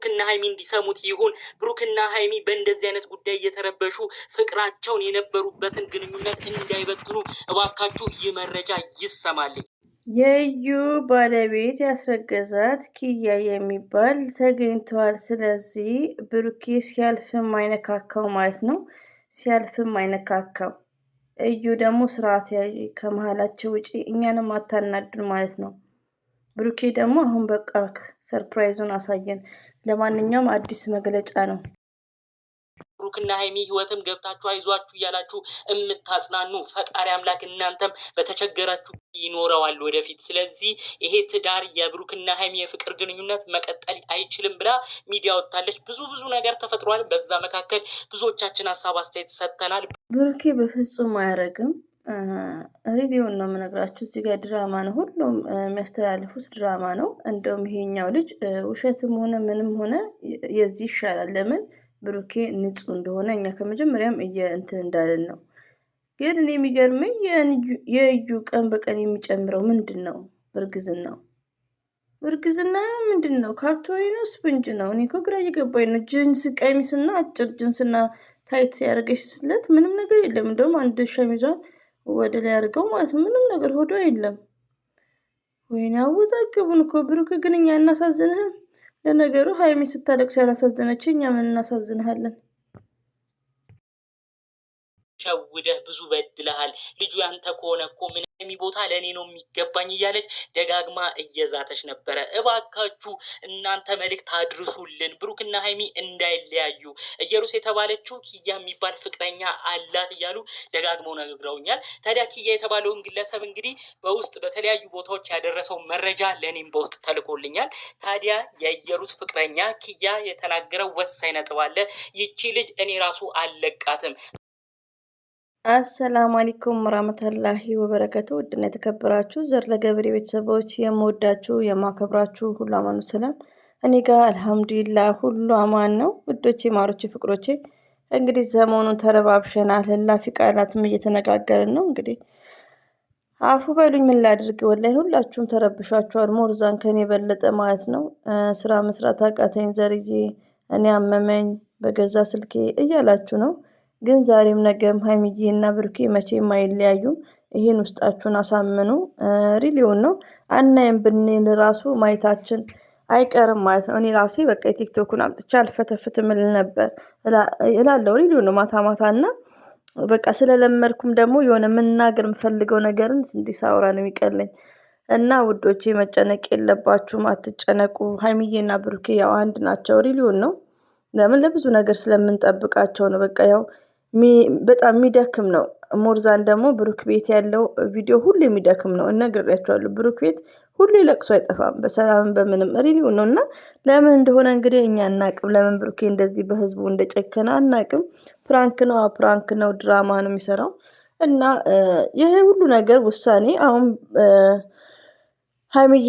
ብሩክና ሀይሚ እንዲሰሙት ይሁን። ብሩክና ሀይሚ በእንደዚህ አይነት ጉዳይ እየተረበሹ ፍቅራቸውን የነበሩበትን ግንኙነት እንዳይበትኑ እባካችሁ ይህ መረጃ ይሰማልኝ። የዩ ባለቤት ያስረገዛት ኪያ የሚባል ተገኝተዋል። ስለዚህ ብሩኬ ሲያልፍም አይነካካው ማለት ነው። ሲያልፍም አይነካካው። እዩ ደግሞ ስርዓት ያዥ፣ ከመሀላቸው ውጪ እኛንም አታናዱን ማለት ነው። ብሩኬ ደግሞ አሁን በቃ ሰርፕራይዙን አሳየን። ለማንኛውም አዲስ መግለጫ ነው። ብሩክና ሀይሚ ህይወትም ገብታችሁ አይዟችሁ እያላችሁ የምታጽናኑ ፈጣሪ አምላክ እናንተም በተቸገራችሁ ይኖረዋል ወደፊት። ስለዚህ ይሄ ትዳር የብሩክና ሀይሚ የፍቅር ግንኙነት መቀጠል አይችልም ብላ ሚዲያ ወጥታለች። ብዙ ነገር ተፈጥሯል። በዛ መካከል ብዙዎቻችን ሀሳብ አስተያየት ሰጥተናል። ብሩኬ በፍጹም አያደርግም። ሬዲዮን ነው የምነግራችሁ። እዚህ ጋር ድራማ ነው፣ ሁሉም የሚያስተላልፉት ድራማ ነው። እንደውም ይሄኛው ልጅ ውሸትም ሆነ ምንም ሆነ የዚህ ይሻላል። ለምን ብሩኬ ንጹህ እንደሆነ እኛ ከመጀመሪያም እንትን እንዳለን ነው። ግን እኔ የሚገርመኝ የእዩ ቀን በቀን የሚጨምረው ምንድን ነው? እርግዝና ነው ምንድን ነው? ካርቶኒ ነው ስፖንጅ ነው? እኔ እኮ ግራ እየገባኝ ነው። ጅንስ ቀሚስና አጭር ጅንስና ታይት ያደርገች ስለት ምንም ነገር የለም። እንደውም አንድ ሸሚዟን ወደ ላይ አድርገው ማለት ነው። ምንም ነገር ሆዶ የለም። ወይኔ አወዛገቡን እኮ። ብሩክ ግን እኛ እናሳዝንህም? ለነገሩ ሀይሚ ስታለቅስ ያላሳዘነች እኛ ምን እናሳዝንሃለን? ሸውደህ ብዙ በድለሃል። ልጁ ያንተ ከሆነ እኮ ምን ቦታ ለእኔ ነው የሚገባኝ እያለች ደጋግማ እየዛተች ነበረ። እባካችሁ እናንተ መልእክት አድርሱልን፣ ብሩክና ሀይሚ እንዳይለያዩ። እየሩስ የተባለችው ኪያ የሚባል ፍቅረኛ አላት እያሉ ደጋግመው ነግረውኛል። ታዲያ ኪያ የተባለውን ግለሰብ እንግዲህ በውስጥ በተለያዩ ቦታዎች ያደረሰው መረጃ ለእኔም በውስጥ ተልኮልኛል። ታዲያ የእየሩስ ፍቅረኛ ኪያ የተናገረው ወሳኝ ነጥብ አለ። ይቺ ልጅ እኔ ራሱ አልለቃትም። አሰላሙ አለይኩም ወራህመቱላሂ ወበረከቱ። ውድና የተከበራችሁ ዘር ለገብሬ ቤተሰቦች የምወዳችሁ የማከብራችሁ ሁሉ አማኑ ሰላም፣ እኔ ጋር አልሐምዱሊላህ ሁሉ አማን ነው። ውዶቼ ማሮቼ ፍቅሮቼ፣ እንግዲህ ሰሞኑን ተረባብሸናል። ህላፊ ቃላትም እየተነጋገርን ነው። እንግዲህ አፉ በሉኝ፣ ምን ላድርግ? ወላሂ ሁላችሁም ተረብሻችኋል። ሞርዛን ከኔ የበለጠ ማለት ነው። ስራ መስራት አቃተኝ ዘርዬ፣ እኔ አመመኝ በገዛ ስልኬ እያላችሁ ነው። ግን ዛሬም ነገም ሀይሚዬ እና ብሩኬ መቼም አይለያዩም። ይሄን ውስጣችሁን አሳምኑ። ሪሊዮን ነው አናይም ብንል ራሱ ማየታችን አይቀርም ማለት ነው። እኔ ራሴ በቃ የቲክቶኩን አምጥቼ አልፈተፍት ምል ነበር እላለሁ። ሪሊዮን ነው ማታ ማታ እና በቃ ስለለመድኩም ደግሞ የሆነ መናገር የምፈልገው ነገርን እንዲሳውራ ነው የሚቀለኝ። እና ውዶቼ መጨነቅ የለባችሁም፣ አትጨነቁ። ሀይሚዬ እና ብሩኬ ያው አንድ ናቸው። ሪሊዮን ነው። ለምን ለብዙ ነገር ስለምንጠብቃቸው ነው። በቃ ያው በጣም የሚደክም ነው። ሞርዛን ደግሞ ብሩክ ቤት ያለው ቪዲዮ ሁሉ የሚደክም ነው። እነግሬያቸዋለሁ። ብሩክ ቤት ሁሉ ለቅሶ አይጠፋም፣ በሰላም በምንም ሪሊው ነው። እና ለምን እንደሆነ እንግዲህ እኛ አናቅም። ለምን ብሩኬ እንደዚህ በህዝቡ እንደጨከነ አናቅም። ፕራንክ ነው፣ ፕራንክ ነው፣ ድራማ ነው የሚሰራው። እና ይሄ ሁሉ ነገር ውሳኔ አሁን ሀይሚዬ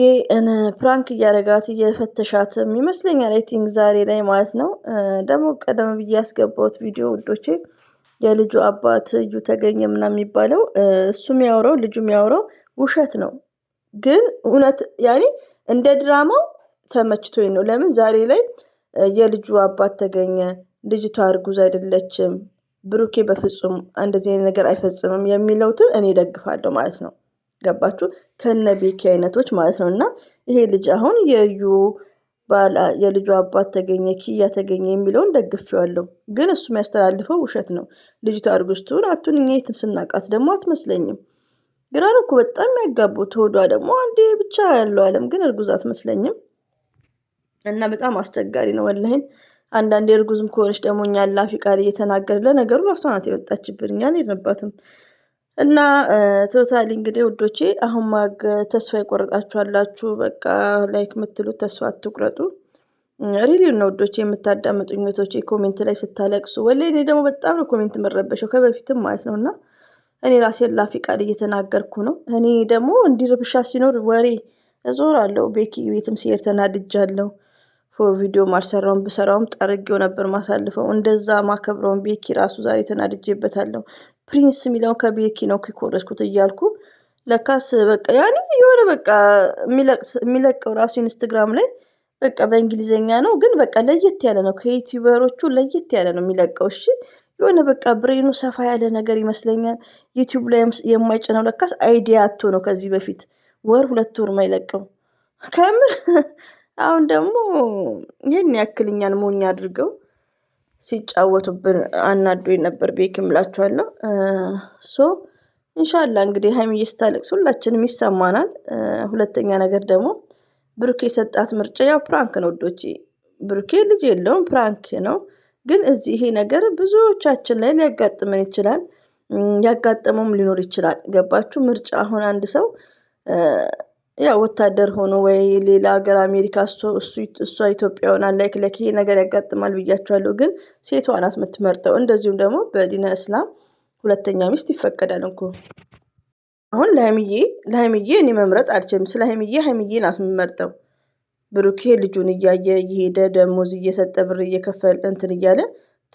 ፕራንክ እያደረጋት እየፈተሻትም ይመስለኛል። አይ ቲንክ ዛሬ ላይ ማለት ነው። ደግሞ ቀደም ብዬ ያስገባሁት ቪዲዮ ውዶቼ የልጁ አባት እዩ ተገኘ ምናምን የሚባለው እሱ የሚያወራው ልጁ የሚያወራው ውሸት ነው። ግን እውነት ያኔ እንደ ድራማው ተመችቶኝ ነው። ለምን ዛሬ ላይ የልጁ አባት ተገኘ፣ ልጅቷ እርጉዝ አይደለችም፣ ብሩኬ በፍጹም እንደዚህ አይነት ነገር አይፈጽምም የሚለውትን እኔ ደግፋለሁ ማለት ነው። ገባችሁ? ከነ ቤኪ አይነቶች ማለት ነው። እና ይሄ ልጅ አሁን የልጁ አባት ተገኘ፣ ኪያ ተገኘ የሚለውን ደግፌዋለሁ። ግን እሱ የሚያስተላልፈው ውሸት ነው። ልጅቷ እርጉዝ ትሁን አትሁን እኛ የትም ስናውቃት ደግሞ አትመስለኝም። ግራ ነው እኮ በጣም የሚያጋቡት። ሆዷ ደግሞ አንዴ ብቻ ያለው አለም ግን እርጉዝ አትመስለኝም። እና በጣም አስቸጋሪ ነው ወላሂ። አንዳንዴ እርጉዝም ከሆነች ደግሞ እኛ ላፊ ቃል እየተናገር ለነገሩ ራሷ ናት የመጣችብን፣ እኛ አልሄድንባትም። እና ቶታሊ እንግዲህ ውዶቼ አሁን ተስፋ ይቆርጣችኋላችሁ። በቃ ላይክ የምትሉት ተስፋ አትቁረጡ። ሪሊውን ነው ውዶቼ የምታዳምጡኝ እህቶቼ ኮሜንት ላይ ስታለቅሱ፣ ወላሂ እኔ ደግሞ በጣም ነው ኮሜንት የምረበሸው ከበፊትም ማለት ነው። እና እኔ ራሴን ላፊ ቃል እየተናገርኩ ነው። እኔ ደግሞ እንዲርብሻ ሲኖር ወሬ እዞራለሁ። ቤኪ ቤትም ሲሄድ ተናድጃለሁ። ቪዲዮ አልሰራውም፣ ብሰራውም ጠርጌው ነበር ማሳልፈው። እንደዛ ማከብረውን ቤኪ ራሱ ዛሬ ተናድጄበታለሁ። ፕሪንስ የሚለውን ከቤኪ ነው ከኮረጅኩት እያልኩ ለካስ በቃ ያኔ የሆነ በቃ የሚለቀው ራሱ ኢንስታግራም ላይ በቃ በእንግሊዘኛ ነው ግን በቃ ለየት ያለ ነው። ከዩቲዩበሮቹ ለየት ያለ ነው የሚለቀው። እሺ የሆነ በቃ ብሬኑ ሰፋ ያለ ነገር ይመስለኛል። ዩቲዩብ ላይ የማይጭነው ለካስ አይዲያ አቶ ነው ከዚህ በፊት ወር 2 ወር ማይለቀው ከምር። አሁን ደግሞ ይህን ያክል እኛን ሞኝ አድርገው ሲጫወቱብን አናዶኝ ነበር ቤክም እላችኋለሁ። ሶ ኢንሻአላህ እንግዲህ ሀይሚዬ ስታለቅስ ሁላችንም ይሰማናል። ሁለተኛ ነገር ደግሞ ብሩኬ የሰጣት ምርጫ ያው ፕራንክ ነው ውዶቼ። ብሩኬ ልጅ የለውም ፕራንክ ነው። ግን እዚህ ይሄ ነገር ብዙዎቻችን ላይ ሊያጋጥመን ይችላል። ያጋጠመውም ሊኖር ይችላል። ገባችሁ? ምርጫ አሁን አንድ ሰው ያው ወታደር ሆኖ ወይ ሌላ ሀገር አሜሪካ እሷ ኢትዮጵያ ሆና ላይክ ይሄ ነገር ያጋጥማል ብያቸዋለሁ። ግን ሴቷ ናት የምትመርጠው። እንደዚሁም ደግሞ በዲነ እስላም ሁለተኛ ሚስት ይፈቀዳል እኮ። አሁን ለሀይሚዬ እኔ መምረጥ አልችልም። ስለ ሀይሚዬ ናት የምመርጠው። ብሩኬ ልጁን እያየ እየሄደ ደሞዝ እየሰጠ ብር እየከፈለ እንትን እያለ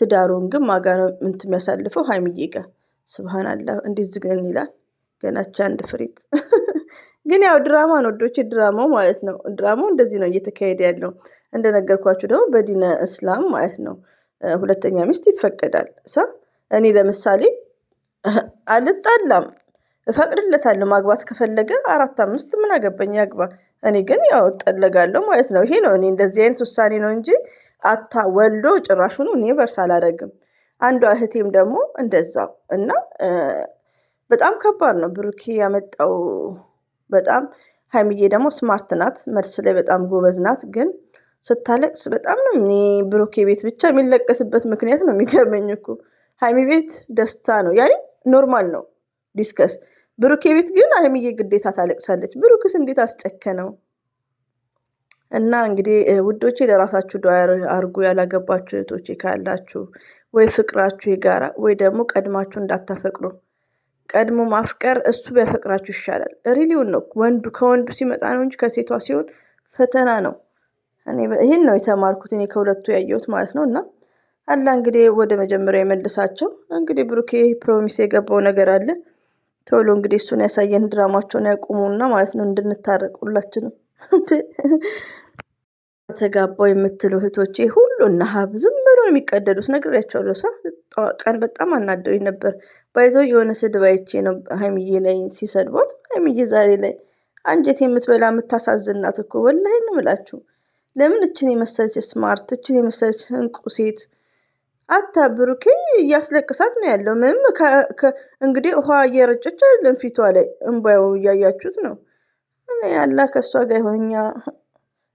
ትዳሩን ግን ማጋ ነው እንትን የሚያሳልፈው ሀይሚዬ ጋር። ስብሃንአላህ እንዴት ዝግን ይላል። ገናቻ አንድ ፍሬት ግን ያው ድራማ ነው ወዶቼ፣ ድራማው ማለት ነው። ድራማው እንደዚህ ነው እየተካሄደ ያለው። እንደነገርኳችሁ ደግሞ በዲነ እስላም ማለት ነው ሁለተኛ ሚስት ይፈቀዳል። እኔ ለምሳሌ አልጣላም፣ እፈቅድለታለሁ። ማግባት ከፈለገ 4 5 ምን አገባኝ ያግባ። እኔ ግን ያው እጠለጋለሁ ማለት ነው። ይሄ ነው እኔ እንደዚህ አይነት ውሳኔ ነው እንጂ ወልዶ ጭራሹኑ ኔቨርስ አላደርግም። አንዷ እህቴም ደግሞ እንደዛው እና በጣም ከባድ ነው ብሩኬ ያመጣው በጣም። ሀይሚዬ ደግሞ ስማርት ናት፣ መልስ ላይ በጣም ጎበዝ ናት። ግን ስታለቅስ በጣም ነው እኔ ብሩኬ ቤት ብቻ የሚለቀስበት ምክንያት ነው የሚገርመኝ እኮ። ሀይሚ ቤት ደስታ ነው ያኔ ኖርማል ነው ዲስከስ። ብሩኬ ቤት ግን ሀይሚዬ ግዴታ ታለቅሳለች። ብሩክስ እንዴት አስጨከነው? እና እንግዲህ ውዶቼ ለራሳችሁ ዱዓ አርጉ። ያላገባችሁ እህቶቼ ካላችሁ ወይ ፍቅራችሁ የጋራ ወይ ደግሞ ቀድማችሁ እንዳታፈቅሩ። ቀድሞ ማፍቀር እሱ ቢያፈቅራችሁ ይሻላል። ሪሊውን ነው ወንዱ ከወንዱ ሲመጣ ነው እንጂ ከሴቷ ሲሆን ፈተና ነው። ይህን ነው የተማርኩት እኔ ከሁለቱ ያየሁት ማለት ነው። እና አላህ እንግዲህ ወደ መጀመሪያ የመልሳቸው። እንግዲህ ብሩኬ ፕሮሚስ የገባው ነገር አለ። ቶሎ እንግዲህ እሱን ያሳየን፣ ድራማቸውን ያቁሙና ማለት ነው እንድንታረቅ ሁላችንም። ተጋባው የምትሉ እህቶቼ ሁሉ እና ሀብ ዝም ብሎ የሚቀደዱት ነግሬያቸዋለሁ። ቀን በጣም አናደውኝ ነበር። ባይዘው የሆነ ስድብ አይቼ ነው ሀይሚዬ ላይ ሲሰድቧት። ሀይሚዬ ዛሬ ላይ አንጀት የምትበላ የምታሳዝናት እኮ ወላሂ ነው የምላችሁ። ለምን እችን የመሰለች ስማርት እችን የመሰለች እንቁ ሴት አታ ብሩኬ እያስለቅሳት ነው ያለው። ምንም እንግዲህ ውሃ እየረጨች አይደለም ፊቷ ላይ እንባዩ እያያችሁት ነው። ያላ ከእሷ ጋር ይሆኛ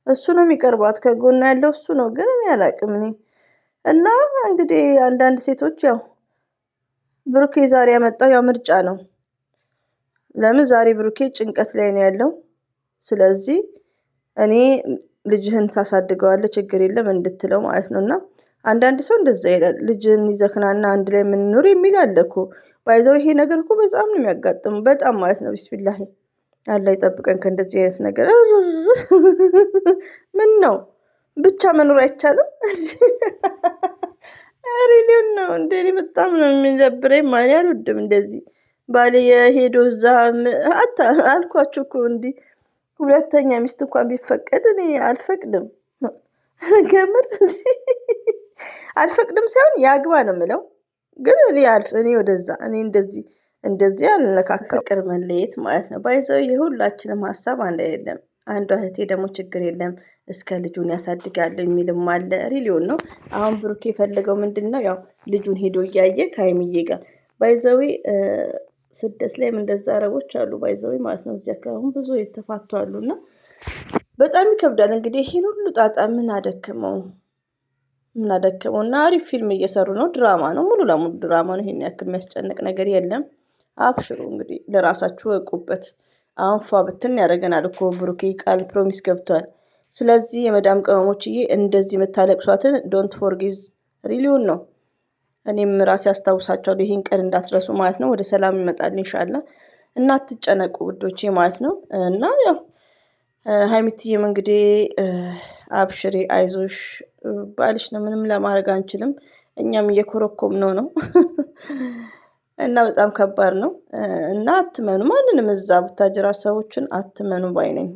እሱ ነው የሚቀርባት፣ ከጎና ያለው እሱ ነው። ግን እኔ አላቅም እኔ እና እንግዲህ አንዳንድ ሴቶች ያው ብሩኬ ዛሬ ያመጣው ያው ምርጫ ነው። ለምን ዛሬ ብሩኬ ጭንቀት ላይ ነው ያለው። ስለዚህ እኔ ልጅህን ሳሳድገዋለሁ ችግር የለም እንድትለው ማለት ነው። እና አንዳንድ ሰው እንደዛ ይላል፣ ልጅን ይዘክናና አንድ ላይ የምንኖር የሚል አለ እኮ። ባይዘው ይሄ ነገር እኮ በጣም ነው የሚያጋጥሙ፣ በጣም ማለት ነው። ቢስሚላሂ አላህ ይጠብቀን ከእንደዚህ አይነት ነገር። ምን ነው ብቻ መኖር አይቻልም? ሪሊውን ነው እንደ እኔ በጣም ነው የሚደብረኝ። ማን አልወድም እንደዚህ ባሌ የሄዶ እዛ አልኳችሁ እኮ እንዲህ ሁለተኛ ሚስት እንኳን ቢፈቀድ እኔ አልፈቅድም። ገምር አልፈቅድም ሳይሆን ያግባ ነው የምለው። ግን እኔ ወደዛ እኔ እንደዚህ አልነካካም። ፍቅር መለየት ማለት ነው ባይዘው የሁላችንም ሀሳብ አንድ አይደለም። አንዷ እህቴ ደግሞ ችግር የለም እስከ ልጁን ያሳድጋል የሚልም አለ። ሪሊዮን ነው። አሁን ብሩኬ የፈለገው ምንድን ነው? ያው ልጁን ሄዶ እያየ ከሀይሚዬ ጋር ባይዘዊ ስደት ላይም እንደዛ አረቦች አሉ ባይዘዊ ማለት ነው። እዚያ አሁን ብዙ የተፋቱ አሉና በጣም ይከብዳል። እንግዲህ ይህን ሁሉ ጣጣ ምን አደከመው እና አሪፍ ፊልም እየሰሩ ነው። ድራማ ነው፣ ሙሉ ለሙሉ ድራማ ነው። ይሄን ያክል የሚያስጨንቅ ነገር የለም። አብሽሩ እንግዲህ ለራሳችሁ እቁበት። አሁን ፏ ብትን ያደርገናል እኮ ብሩኬ ቃል ፕሮሚስ ገብቷል። ስለዚህ የመዳም ቅመሞችዬ እንደዚህ የምታለቅሷትን ዶንት ፎርጊዝ ሪሊውን ነው። እኔም ራሴ አስታውሳቸዋለሁ። ይሄን ቀን እንዳትረሱ ማለት ነው። ወደ ሰላም ይመጣል ኢንሻአላህ። እና አትጨነቁ ውዶቼ ማለት ነው። እና ያው ሀይሚትዬም እንግዲህ አብሽሪ አይዞሽ ባልሽ ነው፣ ምንም ለማድረግ አንችልም። እኛም እየኮረኮም ነው እና በጣም ከባድ ነው። እና አትመኑ ማንንም፣ እዛ ቡታጅራ ሰዎችን አትመኑ ባይ ነኝ።